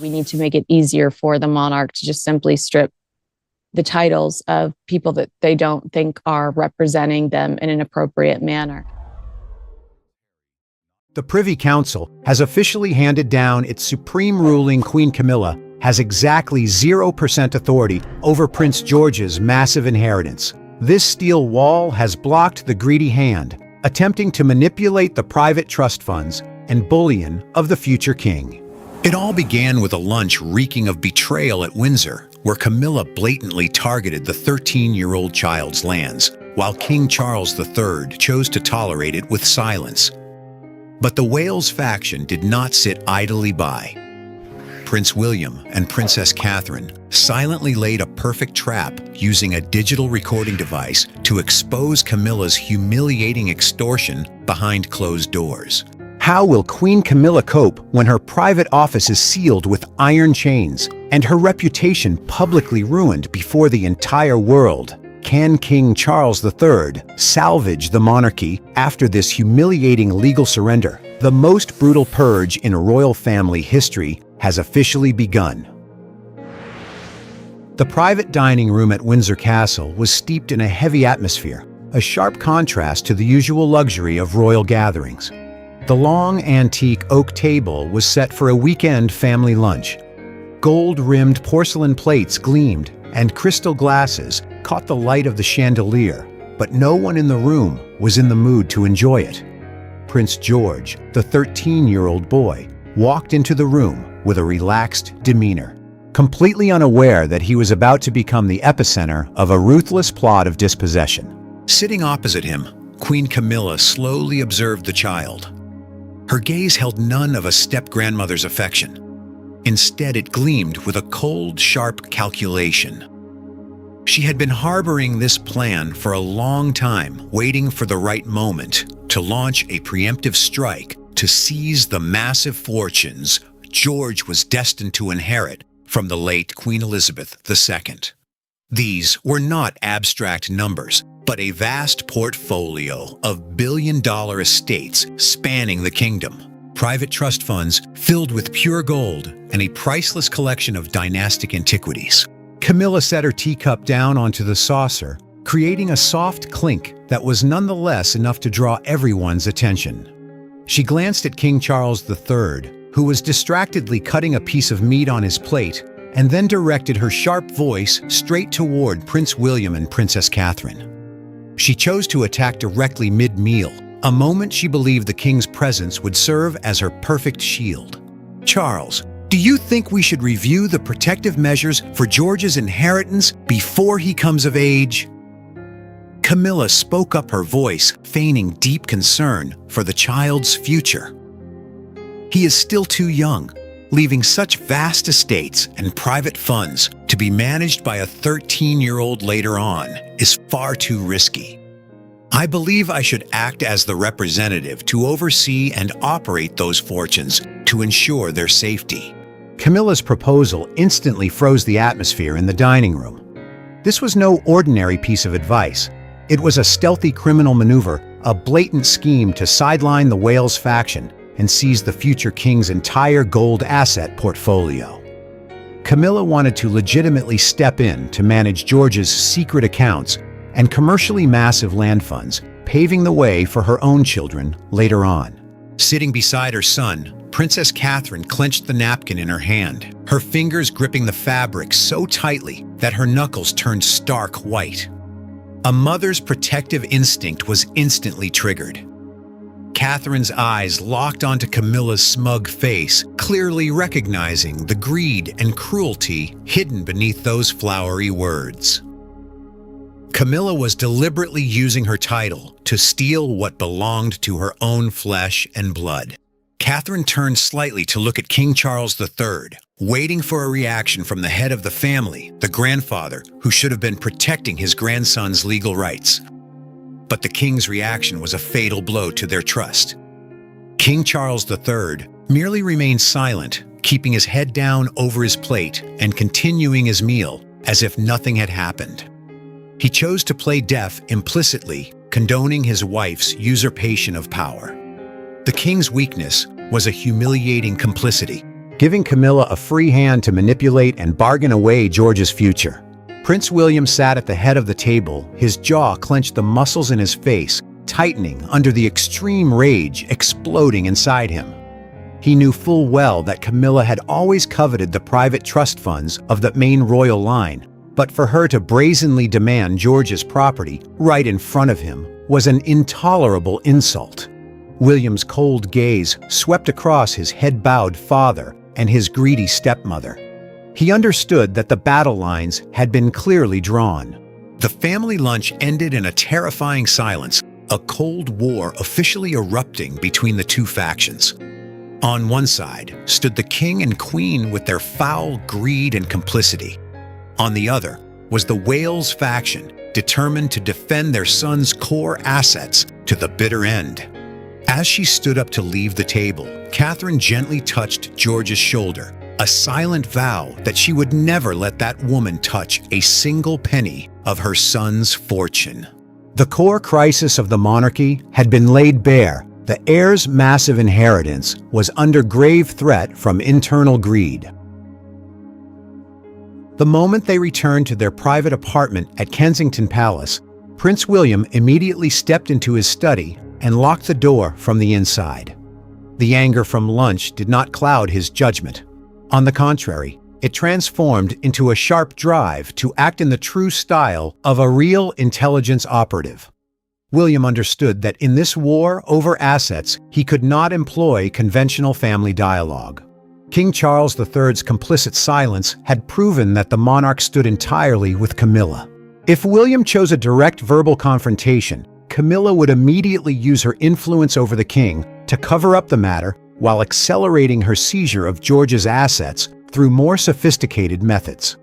We need to make it easier for the monarch to just simply strip the titles of people that they don't think are representing them in an appropriate manner. The Privy Council has officially handed down its supreme ruling. Queen Camilla has exactly 0% authority over Prince George's massive inheritance. This steel wall has blocked the greedy hand, attempting to manipulate the private trust funds and bullion of the future king. It all began with a lunch reeking of betrayal at Windsor, where Camilla blatantly targeted the 13-year-old child's lands, while King Charles III chose to tolerate it with silence. But the Wales faction did not sit idly by. Prince William and Princess Catherine silently laid a perfect trap using a digital recording device to expose Camilla's humiliating extortion behind closed doors. How will Queen Camilla cope when her private office is sealed with iron chains and her reputation publicly ruined before the entire world? Can King Charles III salvage the monarchy after this humiliating legal surrender? The most brutal purge in royal family history has officially begun. The private dining room at Windsor Castle was steeped in a heavy atmosphere, a sharp contrast to the usual luxury of royal gatherings. The long, antique oak table was set for a weekend family lunch. Gold-rimmed porcelain plates gleamed, and crystal glasses caught the light of the chandelier, but no one in the room was in the mood to enjoy it. Prince George, the 13-year-old boy, walked into the room with a relaxed demeanor, completely unaware that he was about to become the epicenter of a ruthless plot of dispossession. Sitting opposite him, Queen Camilla slowly observed the child. Her gaze held none of a step-grandmother's affection. Instead, it gleamed with a cold, sharp calculation. She had been harboring this plan for a long time, waiting for the right moment to launch a preemptive strike to seize the massive fortunes George was destined to inherit from the late Queen Elizabeth II. These were not abstract numbers, but a vast portfolio of billion-dollar estates spanning the kingdom, private trust funds filled with pure gold, and a priceless collection of dynastic antiquities. Camilla set her teacup down onto the saucer, creating a soft clink that was nonetheless enough to draw everyone's attention. She glanced at King Charles III, who was distractedly cutting a piece of meat on his plate, and then directed her sharp voice straight toward Prince William and Princess Catherine. She chose to attack directly mid-meal, a moment she believed the king's presence would serve as her perfect shield. "Charles, do you think we should review the protective measures for George's inheritance before he comes of age?" Camilla spoke up, her voice feigning deep concern for the child's future. "He is still too young. Leaving such vast estates and private funds to be managed by a 13-year-old later on is far too risky. I believe I should act as the representative to oversee and operate those fortunes to ensure their safety." Camilla's proposal instantly froze the atmosphere in the dining room. This was no ordinary piece of advice. It was a stealthy criminal maneuver, a blatant scheme to sideline the Wales faction and seize the future king's entire gold asset portfolio. Camilla wanted to legitimately step in to manage George's secret accounts and commercially massive land funds, paving the way for her own children later on. Sitting beside her son, Princess Catherine clenched the napkin in her hand, her fingers gripping the fabric so tightly that her knuckles turned stark white. A mother's protective instinct was instantly triggered. Catherine's eyes locked onto Camilla's smug face, clearly recognizing the greed and cruelty hidden beneath those flowery words. Camilla was deliberately using her title to steal what belonged to her own flesh and blood. Catherine turned slightly to look at King Charles III, waiting for a reaction from the head of the family, the grandfather who should have been protecting his grandson's legal rights. But the king's reaction was a fatal blow to their trust. King Charles III merely remained silent, keeping his head down over his plate and continuing his meal as if nothing had happened. He chose to play deaf implicitly, condoning his wife's usurpation of power. The king's weakness was a humiliating complicity, giving Camilla a free hand to manipulate and bargain away George's future. Prince William sat at the head of the table, his jaw clenched, the muscles in his face tightening under the extreme rage exploding inside him. He knew full well that Camilla had always coveted the private trust funds of the main royal line, but for her to brazenly demand George's property right in front of him was an intolerable insult. William's cold gaze swept across his head-bowed father and his greedy stepmother. He understood that the battle lines had been clearly drawn. The family lunch ended in a terrifying silence, a cold war officially erupting between the two factions. On one side stood the king and queen with their foul greed and complicity. On the other was the Wales faction, determined to defend their son's core assets to the bitter end. As she stood up to leave the table, Catherine gently touched George's shoulder, a silent vow that she would never let that woman touch a single penny of her son's fortune. The core crisis of the monarchy had been laid bare. The heir's massive inheritance was under grave threat from internal greed. The moment they returned to their private apartment at Kensington Palace, Prince William immediately stepped into his study and locked the door from the inside. The anger from lunch did not cloud his judgment. On the contrary, it transformed into a sharp drive to act in the true style of a real intelligence operative. William understood that in this war over assets, he could not employ conventional family dialogue. King Charles III's complicit silence had proven that the monarch stood entirely with Camilla. If William chose a direct verbal confrontation, Camilla would immediately use her influence over the king to cover up the matter while accelerating her seizure of George's assets through more sophisticated methods.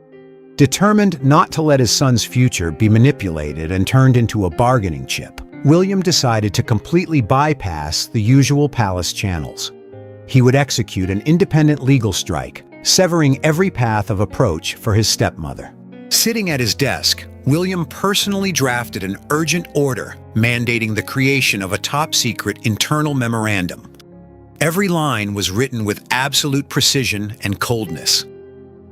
Determined not to let his son's future be manipulated and turned into a bargaining chip, William decided to completely bypass the usual palace channels. He would execute an independent legal strike, severing every path of approach for his stepmother. Sitting at his desk, William personally drafted an urgent order mandating the creation of a top-secret internal memorandum. Every line was written with absolute precision and coldness.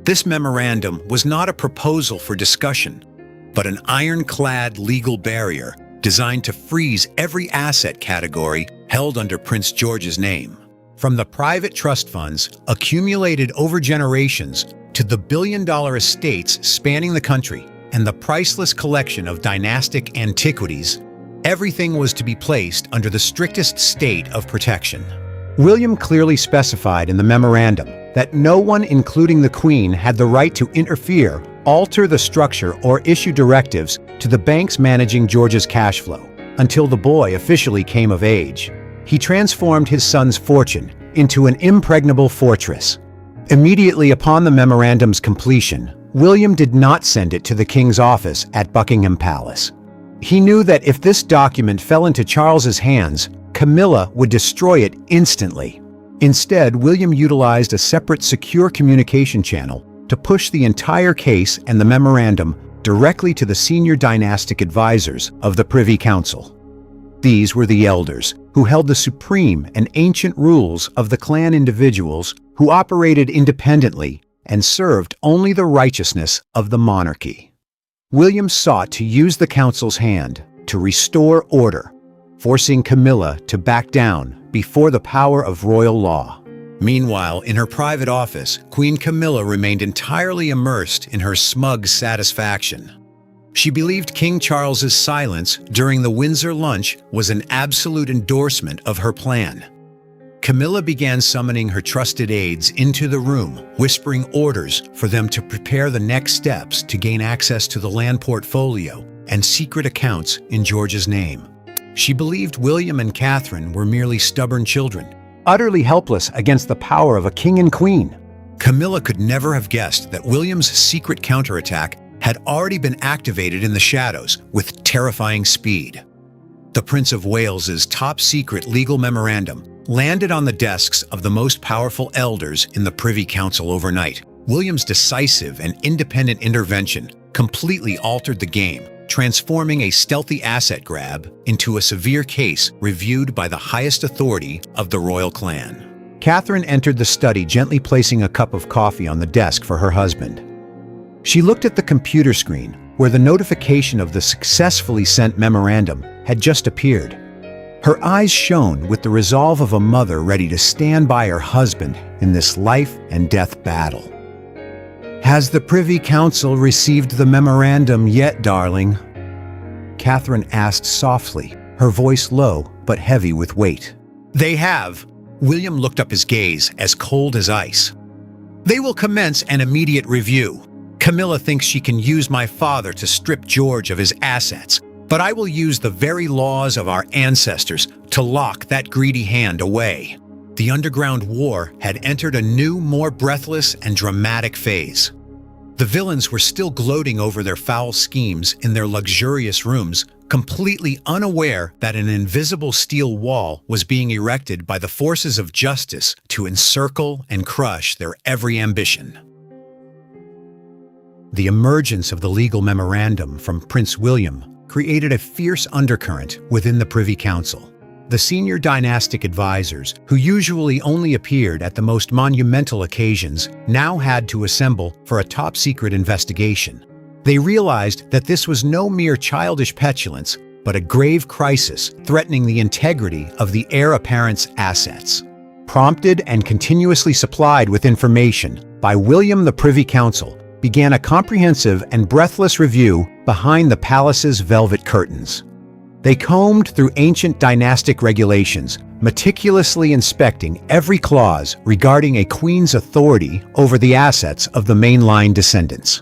This memorandum was not a proposal for discussion, but an ironclad legal barrier designed to freeze every asset category held under Prince George's name. From the private trust funds accumulated over generations to the billion-dollar estates spanning the country and the priceless collection of dynastic antiquities, everything was to be placed under the strictest state of protection. William clearly specified in the memorandum that no one, including the Queen, had the right to interfere, alter the structure, or issue directives to the banks managing George's cash flow until the boy officially came of age. He transformed his son's fortune into an impregnable fortress. Immediately upon the memorandum's completion, William did not send it to the king's office at Buckingham Palace. He knew that if this document fell into Charles's hands, Camilla would destroy it instantly. Instead, William utilized a separate secure communication channel to push the entire case and the memorandum directly to the senior dynastic advisors of the Privy Council. These were the elders who held the supreme and ancient rules of the clan, individuals who operated independently and served only the righteousness of the monarchy. William sought to use the council's hand to restore order, forcing Camilla to back down before the power of royal law. Meanwhile, in her private office, Queen Camilla remained entirely immersed in her smug satisfaction. She believed King Charles's silence during the Windsor lunch was an absolute endorsement of her plan. Camilla began summoning her trusted aides into the room, whispering orders for them to prepare the next steps to gain access to the land portfolio and secret accounts in George's name. She believed William and Catherine were merely stubborn children, utterly helpless against the power of a king and queen. Camilla could never have guessed that William's secret counterattack had already been activated in the shadows with terrifying speed. The Prince of Wales's top-secret legal memorandum landed on the desks of the most powerful elders in the Privy Council overnight. William's decisive and independent intervention completely altered the game, transforming a stealthy asset grab into a severe case reviewed by the highest authority of the royal clan. Catherine entered the study, gently placing a cup of coffee on the desk for her husband. She looked at the computer screen, where the notification of the successfully sent memorandum had just appeared. Her eyes shone with the resolve of a mother ready to stand by her husband in this life and death battle. "Has the Privy Council received the memorandum yet, darling?" Catherine asked softly, her voice low but heavy with weight. "They have." William looked up, his gaze as cold as ice. "They will commence an immediate review. Camilla thinks she can use my father to strip George of his assets, but I will use the very laws of our ancestors to lock that greedy hand away." The underground war had entered a new, more breathless and dramatic phase. The villains were still gloating over their foul schemes in their luxurious rooms, completely unaware that an invisible steel wall was being erected by the forces of justice to encircle and crush their every ambition. The emergence of the legal memorandum from Prince William created a fierce undercurrent within the Privy Council. The senior dynastic advisors, who usually only appeared at the most monumental occasions, now had to assemble for a top-secret investigation. They realized that this was no mere childish petulance, but a grave crisis threatening the integrity of the heir apparent's assets. Prompted and continuously supplied with information by William, the Privy Council began a comprehensive and breathless review behind the palace's velvet curtains. They combed through ancient dynastic regulations, meticulously inspecting every clause regarding a queen's authority over the assets of the mainline descendants.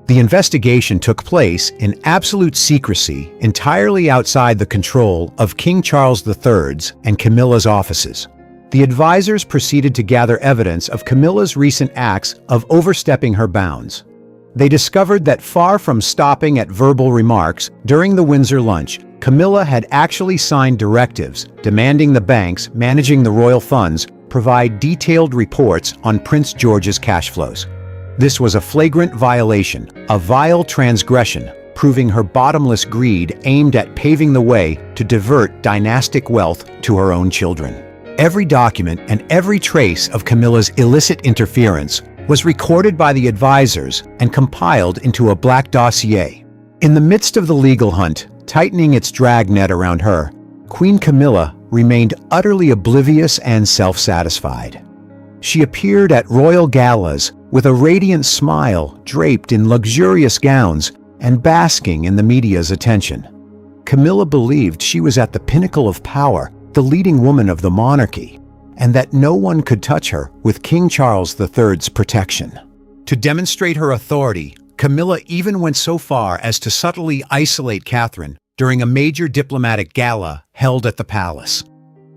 The investigation took place in absolute secrecy, entirely outside the control of King Charles III's and Camilla's offices. The advisors proceeded to gather evidence of Camilla's recent acts of overstepping her bounds. They discovered that far from stopping at verbal remarks during the Windsor lunch, Camilla had actually signed directives demanding the banks managing the royal funds provide detailed reports on Prince George's cash flows. This was a flagrant violation, a vile transgression, proving her bottomless greed aimed at paving the way to divert dynastic wealth to her own children. Every document and every trace of Camilla's illicit interference was recorded by the advisors and compiled into a black dossier. In the midst of the legal hunt, tightening its dragnet around her, Queen Camilla remained utterly oblivious and self-satisfied. She appeared at royal galas with a radiant smile, draped in luxurious gowns and basking in the media's attention. Camilla believed she was at the pinnacle of power, the leading woman of the monarchy, and that no one could touch her with King Charles III's protection. To demonstrate her authority, Camilla even went so far as to subtly isolate Catherine during a major diplomatic gala held at the palace.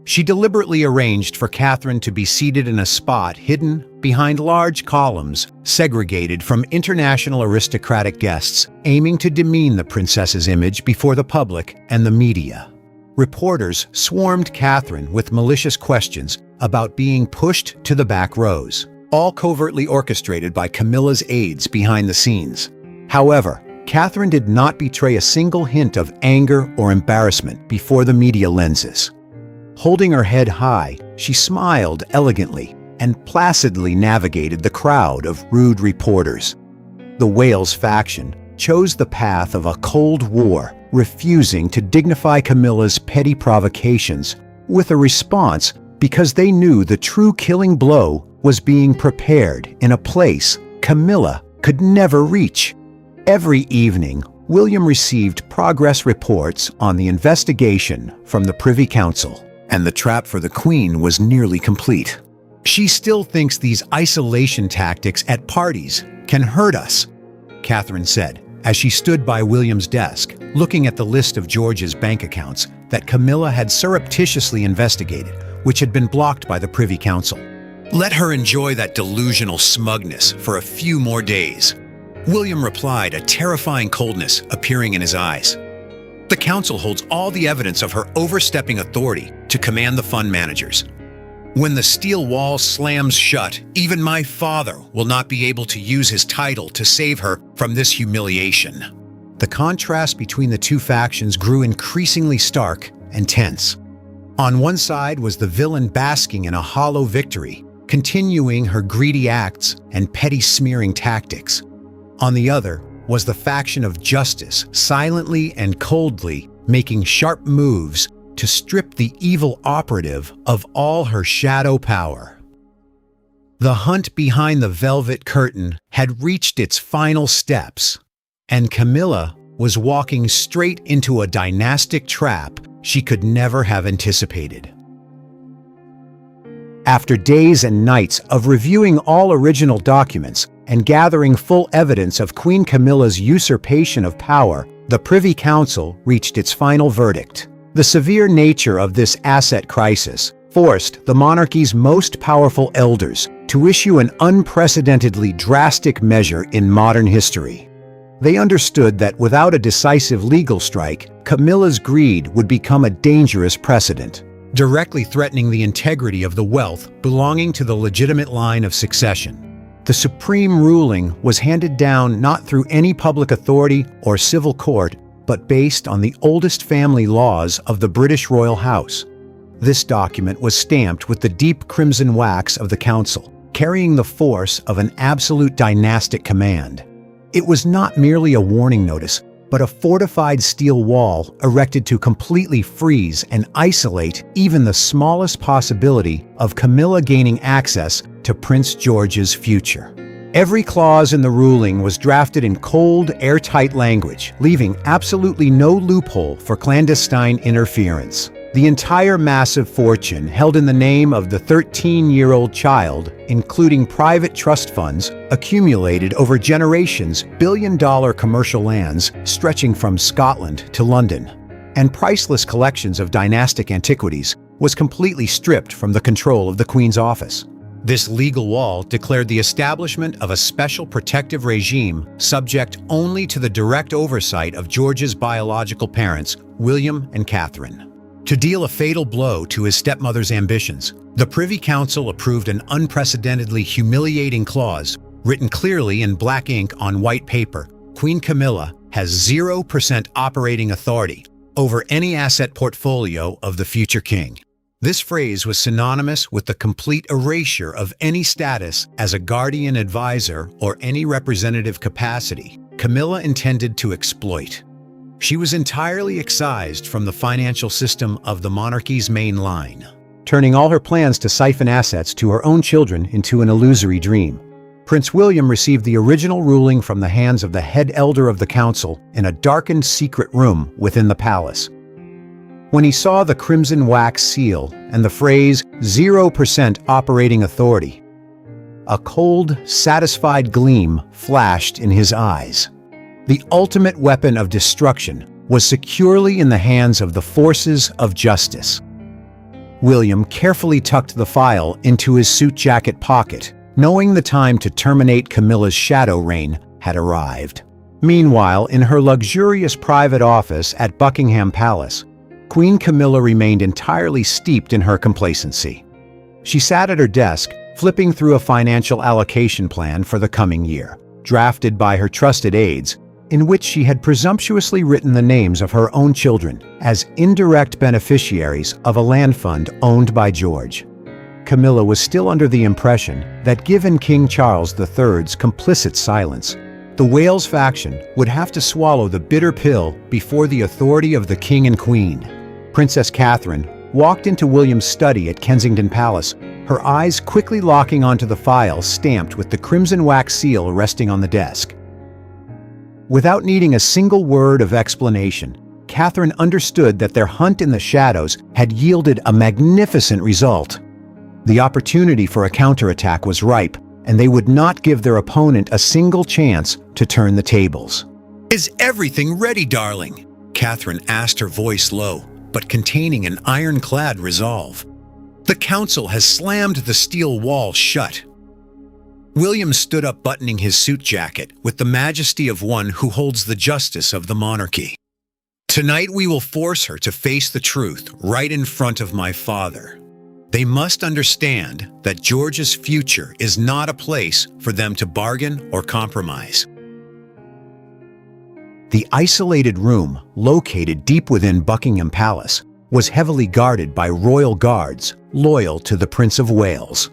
She deliberately arranged for Catherine to be seated in a spot hidden behind large columns, segregated from international aristocratic guests, aiming to demean the princess's image before the public and the media. Reporters swarmed Catherine with malicious questions about being pushed to the back rows, all covertly orchestrated by Camilla's aides behind the scenes. However, Catherine did not betray a single hint of anger or embarrassment before the media lenses. Holding her head high, she smiled elegantly and placidly navigated the crowd of rude reporters. The Wales faction chose the path of a cold war, refusing to dignify Camilla's petty provocations with a response because they knew the true killing blow was being prepared in a place Camilla could never reach. Every evening, William received progress reports on the investigation from the Privy Council, and the trap for the Queen was nearly complete. "She still thinks these isolation tactics at parties can hurt us," Catherine said, as she stood by William's desk, looking at the list of George's bank accounts that Camilla had surreptitiously investigated, which had been blocked by the Privy Council. "Let her enjoy that delusional smugness for a few more days," William replied, a terrifying coldness appearing in his eyes. "The council holds all the evidence of her overstepping authority to command the fund managers. When the steel wall slams shut, even my father will not be able to use his title to save her from this humiliation." The contrast between the two factions grew increasingly stark and tense. On one side was the villain basking in a hollow victory, continuing her greedy acts and petty smearing tactics. On the other was the faction of justice, silently and coldly making sharp moves to strip the evil operative of all her shadow power. The hunt behind the velvet curtain had reached its final steps, and Camilla was walking straight into a dynastic trap she could never have anticipated. After days and nights of reviewing all original documents and gathering full evidence of Queen Camilla's usurpation of power, the Privy Council reached its final verdict. The severe nature of this asset crisis forced the monarchy's most powerful elders to issue an unprecedentedly drastic measure in modern history. They understood that without a decisive legal strike, Camilla's greed would become a dangerous precedent, directly threatening the integrity of the wealth belonging to the legitimate line of succession. The supreme ruling was handed down not through any public authority or civil court, but based on the oldest family laws of the British royal house. This document was stamped with the deep crimson wax of the council, carrying the force of an absolute dynastic command. It was not merely a warning notice, but a fortified steel wall erected to completely freeze and isolate even the smallest possibility of Camilla gaining access to Prince George's future. Every clause in the ruling was drafted in cold, airtight language, leaving absolutely no loophole for clandestine interference. The entire massive fortune held in the name of the 13-year-old child, including private trust funds, accumulated over generations billion-dollar commercial lands stretching from Scotland to London, and priceless collections of dynastic antiquities, was completely stripped from the control of the Queen's office. This legal wall declared the establishment of a special protective regime subject only to the direct oversight of George's biological parents, William and Catherine. To deal a fatal blow to his stepmother's ambitions, the Privy Council approved an unprecedentedly humiliating clause, written clearly in black ink on white paper. Queen Camilla has 0% operating authority over any asset portfolio of the future king. This phrase was synonymous with the complete erasure of any status as a guardian advisor or any representative capacity Camilla intended to exploit. She was entirely excised from the financial system of the monarchy's main line, turning all her plans to siphon assets to her own children into an illusory dream. Prince William received the original ruling from the hands of the head elder of the council in a darkened secret room within the palace. When he saw the crimson wax seal and the phrase 0% operating authority, a cold, satisfied gleam flashed in his eyes. The ultimate weapon of destruction was securely in the hands of the forces of justice. William carefully tucked the file into his suit jacket pocket, knowing the time to terminate Camilla's shadow reign had arrived. Meanwhile, in her luxurious private office at Buckingham Palace, Queen Camilla remained entirely steeped in her complacency. She sat at her desk, flipping through a financial allocation plan for the coming year, drafted by her trusted aides, in which she had presumptuously written the names of her own children as indirect beneficiaries of a land fund owned by George. Camilla was still under the impression that given King Charles III's complicit silence, the Wales faction would have to swallow the bitter pill before the authority of the king and queen. Princess Catherine walked into William's study at Kensington Palace, her eyes quickly locking onto the file stamped with the crimson wax seal resting on the desk. Without needing a single word of explanation, Catherine understood that their hunt in the shadows had yielded a magnificent result. The opportunity for a counterattack was ripe, and they would not give their opponent a single chance to turn the tables. "Is everything ready, darling?" Catherine asked, her voice low, but containing an ironclad resolve. "The council has slammed the steel wall shut." William stood up, buttoning his suit jacket with the majesty of one who holds the justice of the monarchy. "Tonight we will force her to face the truth right in front of my father. They must understand that George's future is not a place for them to bargain or compromise." The isolated room, located deep within Buckingham Palace, was heavily guarded by royal guards loyal to the Prince of Wales.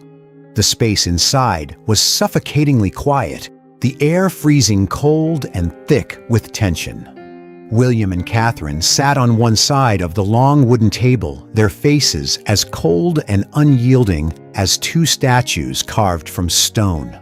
The space inside was suffocatingly quiet, the air freezing cold and thick with tension. William and Catherine sat on one side of the long wooden table, their faces as cold and unyielding as two statues carved from stone.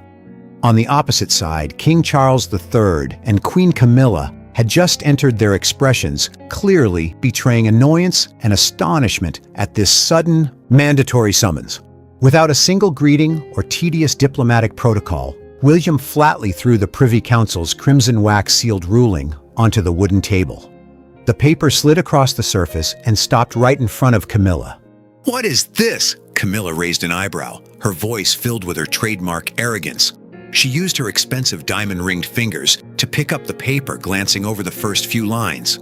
On the opposite side, King Charles III and Queen Camilla had just entered, their expressions clearly betraying annoyance and astonishment at this sudden, mandatory summons. Without a single greeting or tedious diplomatic protocol, William flatly threw the Privy Council's crimson wax-sealed ruling onto the wooden table. The paper slid across the surface and stopped right in front of Camilla. "What is this?" Camilla raised an eyebrow, her voice filled with her trademark arrogance. She used her expensive diamond-ringed fingers to pick up the paper, glancing over the first few lines.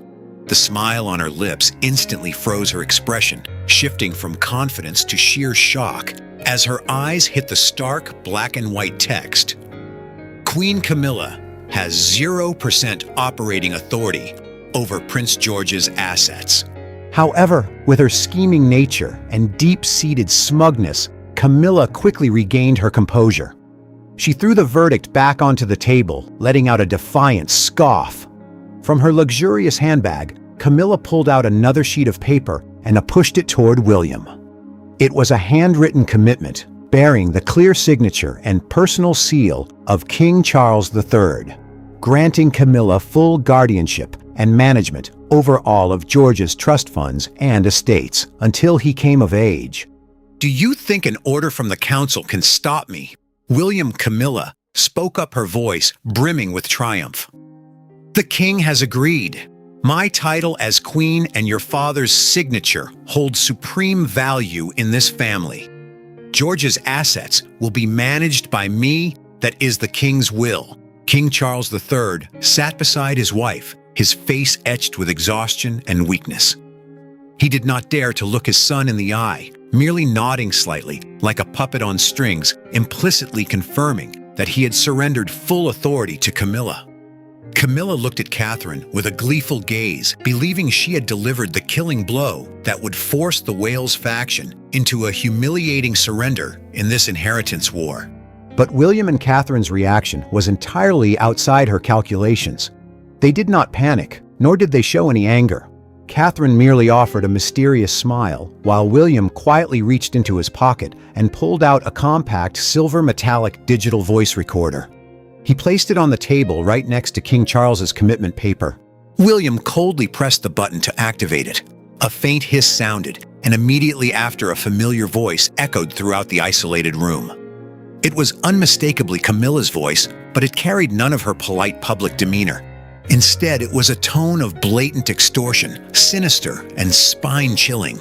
The smile on her lips instantly froze her expression, shifting from confidence to sheer shock as her eyes hit the stark black and white text. "Queen Camilla has 0% operating authority over Prince George's assets." However, with her scheming nature and deep-seated smugness, Camilla quickly regained her composure. She threw the verdict back onto the table, letting out a defiant scoff. From her luxurious handbag, Camilla pulled out another sheet of paper and pushed it toward William. It was a handwritten commitment bearing the clear signature and personal seal of King Charles III, granting Camilla full guardianship and management over all of George's trust funds and estates until he came of age. "Do you think an order from the council can stop me?" William Camilla spoke up, her voice brimming with triumph. "The king has agreed. My title as queen and your father's signature hold supreme value in this family. George's assets will be managed by me. That is the king's will." King Charles III sat beside his wife, his face etched with exhaustion and weakness. He did not dare to look his son in the eye, merely nodding slightly, like a puppet on strings, implicitly confirming that he had surrendered full authority to Camilla. Camilla looked at Catherine with a gleeful gaze, believing she had delivered the killing blow that would force the Wales faction into a humiliating surrender in this inheritance war. But William and Catherine's reaction was entirely outside her calculations. They did not panic, nor did they show any anger. Catherine merely offered a mysterious smile, while William quietly reached into his pocket and pulled out a compact silver metallic digital voice recorder. He placed it on the table right next to King Charles's commitment paper. William coldly pressed the button to activate it. A faint hiss sounded, and immediately after a familiar voice echoed throughout the isolated room. It was unmistakably Camilla's voice, but it carried none of her polite public demeanor. Instead, it was a tone of blatant extortion, sinister and spine-chilling.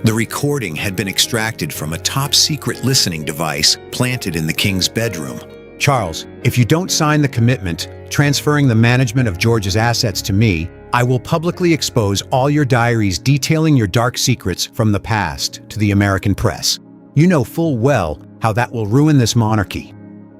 The recording had been extracted from a top-secret listening device planted in the king's bedroom. "Charles, if you don't sign the commitment transferring the management of George's assets to me, I will publicly expose all your diaries detailing your dark secrets from the past to the American press. You know full well how that will ruin this monarchy.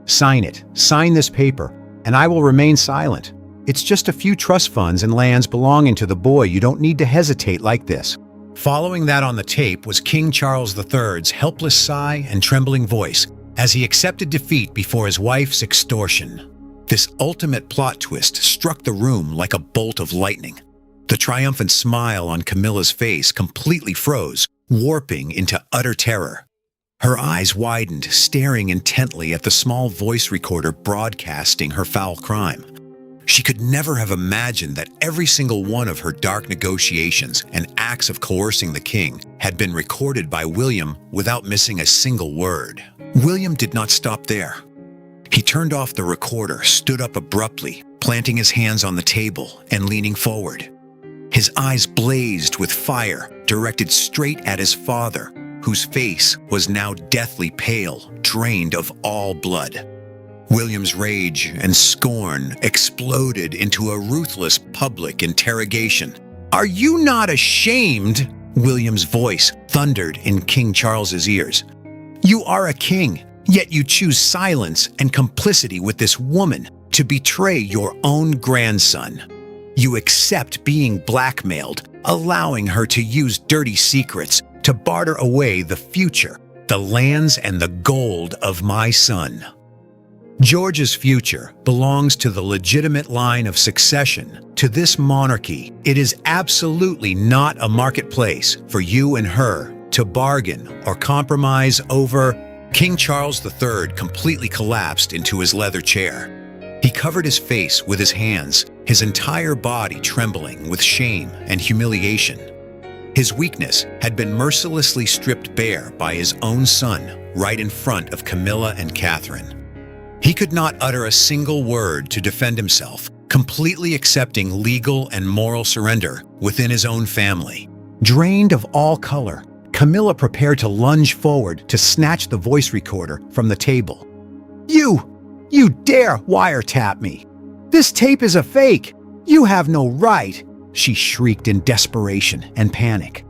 Sign it, sign this paper, and I will remain silent. It's just a few trust funds and lands belonging to the boy. You don't need to hesitate like this." Following that on the tape was King Charles III's helpless sigh and trembling voice as he accepted defeat before his wife's extortion. This ultimate plot twist struck the room like a bolt of lightning. The triumphant smile on Camilla's face completely froze, warping into utter terror. Her eyes widened, staring intently at the small voice recorder broadcasting her foul crime. She could never have imagined that every single one of her dark negotiations and acts of coercing the king had been recorded by William without missing a single word. William did not stop there. He turned off the recorder, stood up abruptly, planting his hands on the table and leaning forward. His eyes blazed with fire, directed straight at his father, whose face was now deathly pale, drained of all blood. William's rage and scorn exploded into a ruthless public interrogation. "Are you not ashamed?" William's voice thundered in King Charles's ears. "You are a king, yet you choose silence and complicity with this woman to betray your own grandson." You accept being blackmailed, allowing her to use dirty secrets to barter away the future, the lands and the gold of my son. George's future belongs to the legitimate line of succession to this monarchy. It is absolutely not a marketplace for you and her to bargain or compromise over. King Charles III completely collapsed into his leather chair. He covered his face with his hands, his entire body trembling with shame and humiliation. His weakness had been mercilessly stripped bare by his own son right in front of Camilla and Catherine. He could not utter a single word to defend himself, completely accepting legal and moral surrender within his own family. Drained of all color, Camilla prepared to lunge forward to snatch the voice recorder from the table. You dare wiretap me! This tape is a fake! You have no right!" she shrieked in desperation and panic.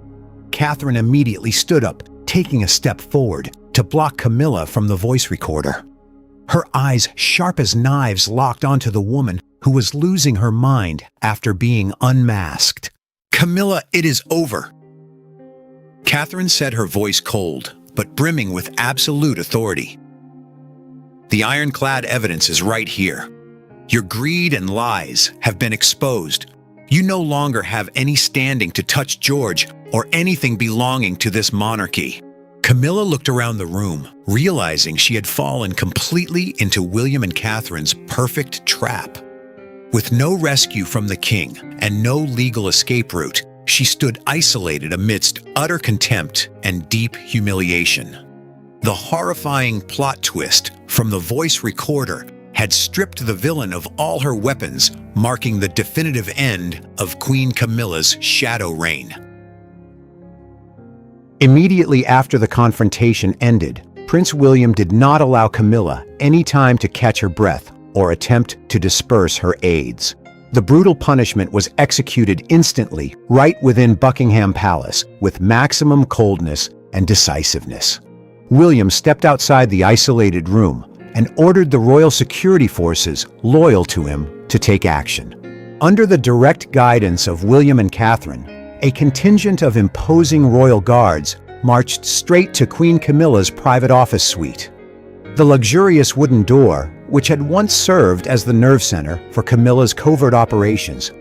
Catherine immediately stood up, taking a step forward to block Camilla from the voice recorder. Her eyes, sharp as knives, locked onto the woman who was losing her mind after being unmasked. "Camilla, it is over." Catherine said, her voice cold, but brimming with absolute authority. "The ironclad evidence is right here. Your greed and lies have been exposed. You no longer have any standing to touch George or anything belonging to this monarchy." Camilla looked around the room, realizing she had fallen completely into William and Catherine's perfect trap. With no rescue from the king and no legal escape route, she stood isolated amidst utter contempt and deep humiliation. The horrifying plot twist from the voice recorder had stripped the villain of all her weapons, marking the definitive end of Queen Camilla's shadow reign. Immediately after the confrontation ended, Prince William did not allow Camilla any time to catch her breath or attempt to disperse her aides. The brutal punishment was executed instantly right within Buckingham Palace with maximum coldness and decisiveness. William stepped outside the isolated room and ordered the royal security forces loyal to him to take action. Under the direct guidance of William and Catherine, a contingent of imposing royal guards marched straight to Queen Camilla's private office suite. The luxurious wooden door, which had once served as the nerve center for Camilla's covert operations,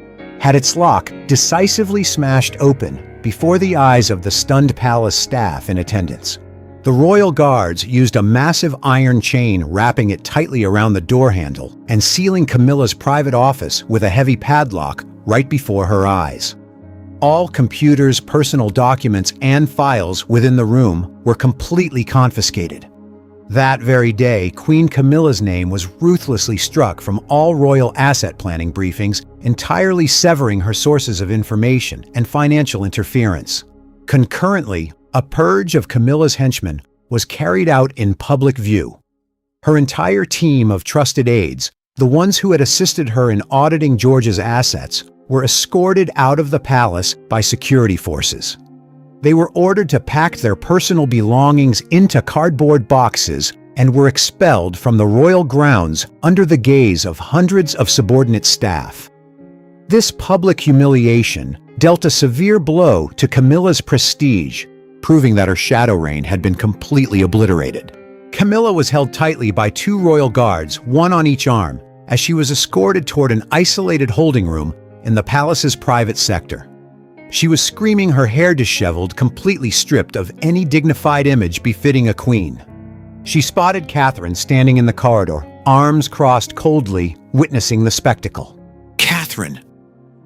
had its lock decisively smashed open before the eyes of the stunned palace staff in attendance. The royal guards used a massive iron chain, wrapping it tightly around the door handle and sealing Camilla's private office with a heavy padlock right before her eyes. All computers, personal documents, and files within the room were completely confiscated. That very day, Queen Camilla's name was ruthlessly struck from all royal asset planning briefings, entirely severing her sources of information and financial interference. Concurrently, a purge of Camilla's henchmen was carried out in public view. Her entire team of trusted aides, the ones who had assisted her in auditing George's assets, were escorted out of the palace by security forces. They were ordered to pack their personal belongings into cardboard boxes and were expelled from the royal grounds under the gaze of hundreds of subordinate staff. This public humiliation dealt a severe blow to Camilla's prestige, proving that her shadow reign had been completely obliterated. Camilla was held tightly by two royal guards, one on each arm, as she was escorted toward an isolated holding room in the palace's private sector. She was screaming, her hair disheveled, completely stripped of any dignified image befitting a queen. She spotted Catherine standing in the corridor, arms crossed coldly, witnessing the spectacle. "Catherine,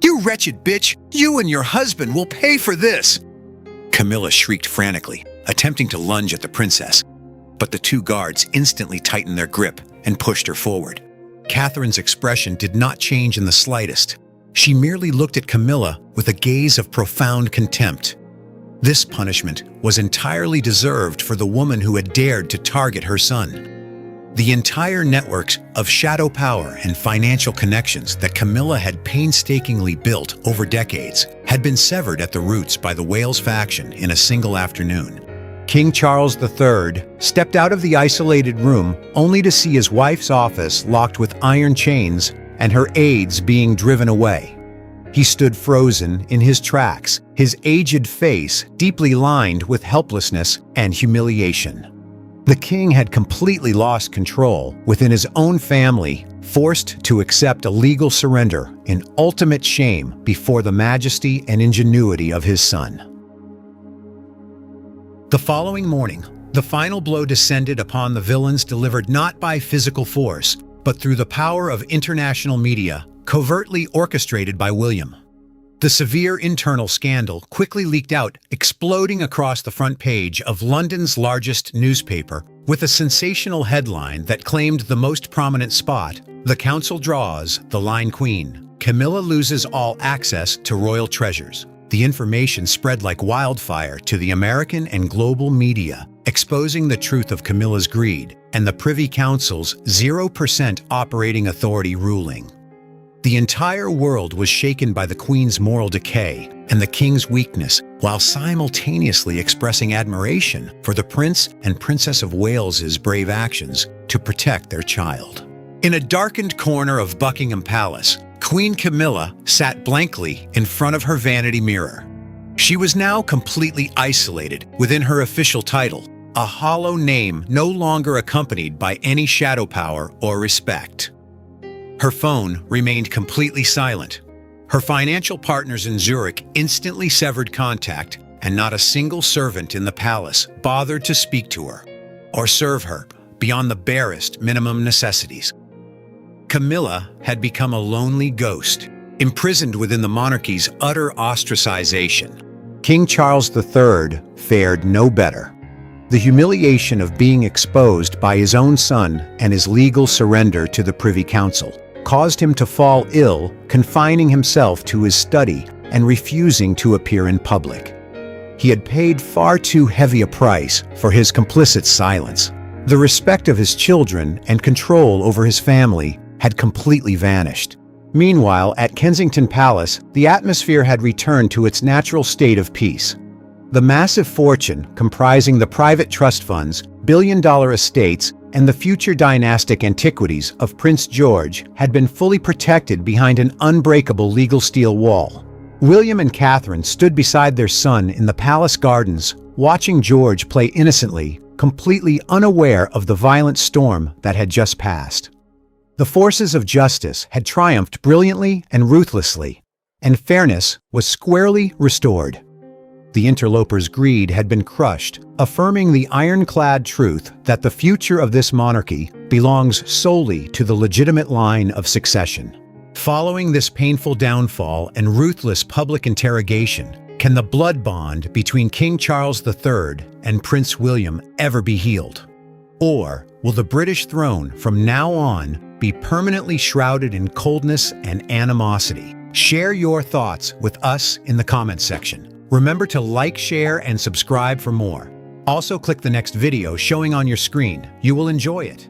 you wretched bitch, you and your husband will pay for this!" Camilla shrieked frantically, attempting to lunge at the princess, but the two guards instantly tightened their grip and pushed her forward. Catherine's expression did not change in the slightest. She merely looked at Camilla with a gaze of profound contempt. This punishment was entirely deserved for the woman who had dared to target her son. The entire networks of shadow power and financial connections that Camilla had painstakingly built over decades had been severed at the roots by the Wales faction in a single afternoon. King Charles III stepped out of the isolated room only to see his wife's office locked with iron chains and her aides being driven away. He stood frozen in his tracks, his aged face deeply lined with helplessness and humiliation. The king had completely lost control within his own family, forced to accept a legal surrender in ultimate shame before the majesty and ingenuity of his son. The following morning, the final blow descended upon the villains, delivered not by physical force, but through the power of international media, covertly orchestrated by William. The severe internal scandal quickly leaked out, exploding across the front page of London's largest newspaper with a sensational headline that claimed the most prominent spot: "The council draws the line Queen. Camilla loses all access to royal treasures." The information spread like wildfire to the American and global media, exposing the truth of Camilla's greed and the Privy Council's 0% operating authority ruling. The entire world was shaken by the Queen's moral decay and the King's weakness, while simultaneously expressing admiration for the Prince and Princess of Wales's brave actions to protect their child. In a darkened corner of Buckingham Palace, Queen Camilla sat blankly in front of her vanity mirror. She was now completely isolated within her official title, a hollow name no longer accompanied by any shadow power or respect. Her phone remained completely silent. Her financial partners in Zurich instantly severed contact, and not a single servant in the palace bothered to speak to her or serve her beyond the barest minimum necessities. Camilla had become a lonely ghost, imprisoned within the monarchy's utter ostracization. King Charles III fared no better. The humiliation of being exposed by his own son and his legal surrender to the Privy Council caused him to fall ill, confining himself to his study and refusing to appear in public. He had paid far too heavy a price for his complicit silence. The respect of his children and control over his family had completely vanished. Meanwhile, at Kensington Palace, the atmosphere had returned to its natural state of peace. The massive fortune comprising the private trust funds, billion-dollar estates, and the future dynastic antiquities of Prince George had been fully protected behind an unbreakable legal steel wall. William and Catherine stood beside their son in the palace gardens, watching George play innocently, completely unaware of the violent storm that had just passed. The forces of justice had triumphed brilliantly and ruthlessly, and fairness was squarely restored. The interlopers' greed had been crushed, affirming the ironclad truth that the future of this monarchy belongs solely to the legitimate line of succession. Following this painful downfall and ruthless public interrogation, can the blood bond between King Charles III and Prince William ever be healed? Or will the British throne from now on be permanently shrouded in coldness and animosity? Share your thoughts with us in the comments section. Remember to like, share, and subscribe for more. Also, click the next video showing on your screen. You will enjoy it.